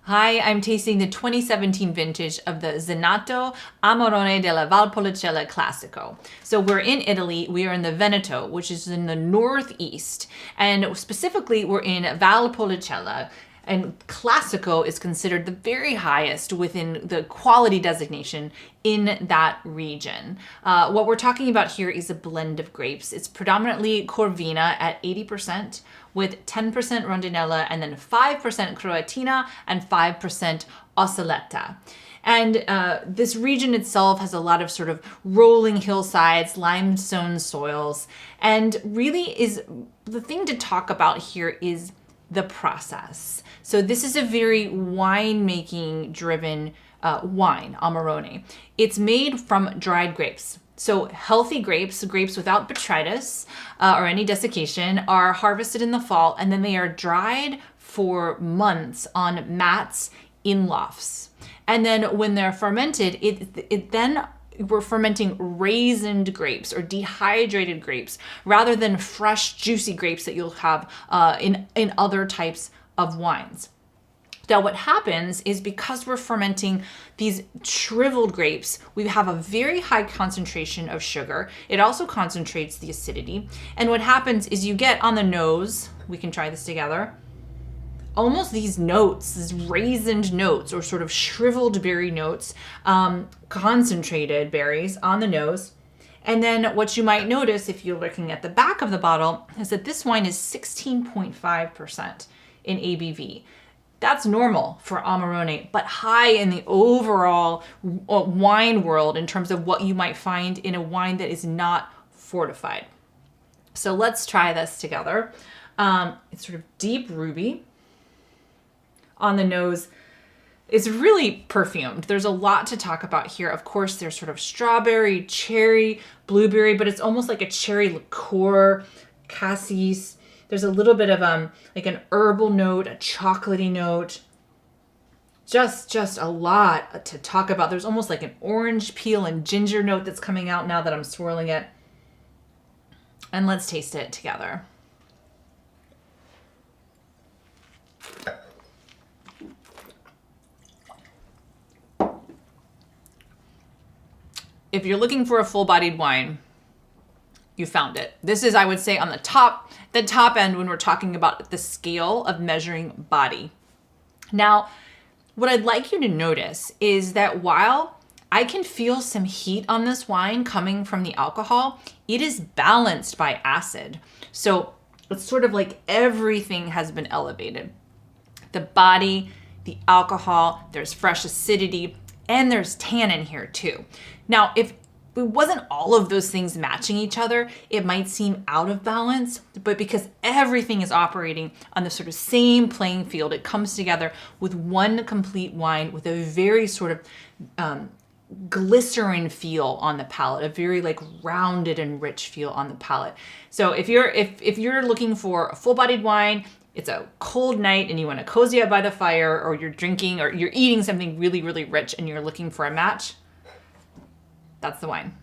Hi, I'm tasting the 2017 vintage of the Zenato Amarone della Valpolicella Classico. So we're in Italy, we are in the Veneto, which is in the northeast, and specifically we're in Valpolicella. And Classico is considered the very highest within the quality designation in that region. What we're talking about here is a blend of grapes. It's predominantly Corvina at 80%, with 10% Rondinella and then 5% Croatina and 5% Ossoletta. And this region itself has a lot of sort of rolling hillsides, limestone soils, and really is the thing to talk about here is the process. So this is a very winemaking driven wine, Amarone. It's made from dried grapes. So healthy grapes, grapes without botrytis or any desiccation, are harvested in the fall, and then they are dried for months on mats in lofts. And then when they're fermented, we're fermenting raisined grapes or dehydrated grapes rather than fresh, juicy grapes that you'll have in other types of wines. Now what happens is because we're fermenting these shriveled grapes, we have a very high concentration of sugar. It also concentrates the acidity. And what happens is you get on the nose, we can try this together, almost these notes, these raisined notes or sort of shriveled berry notes, concentrated berries on the nose. And then what you might notice if you're looking at the back of the bottle is that this wine is 16.5% in ABV. That's normal for Amarone, but high in the overall wine world in terms of what you might find in a wine that is not fortified. So let's try this together. It's sort of deep ruby. On the nose, it's really perfumed. There's a lot to talk about here. Of course, there's sort of strawberry, cherry, blueberry, but it's almost like a cherry liqueur, cassis. There's a little bit of like an herbal note, a chocolatey note. Just a lot to talk about. There's almost like an orange peel and ginger note that's coming out now that I'm swirling it. And let's taste it together. If you're looking for a full-bodied wine, you found it. This is, I would say, on the top end when we're talking about the scale of measuring body. Now, what I'd like you to notice is that while I can feel some heat on this wine coming from the alcohol, it is balanced by acid. So it's sort of like everything has been elevated. The body, the alcohol, there's fresh acidity, and there's tannin here too. Now, if it wasn't all of those things matching each other, it might seem out of balance, but because everything is operating on the sort of same playing field, it comes together with one complete wine with a very sort of glycerin feel on the palate, a very like rounded and rich feel on the palate. So if you're looking for a full-bodied wine, it's a cold night and you want to cozy up by the fire, or you're drinking or you're eating something really, really rich and you're looking for a match, that's the wine.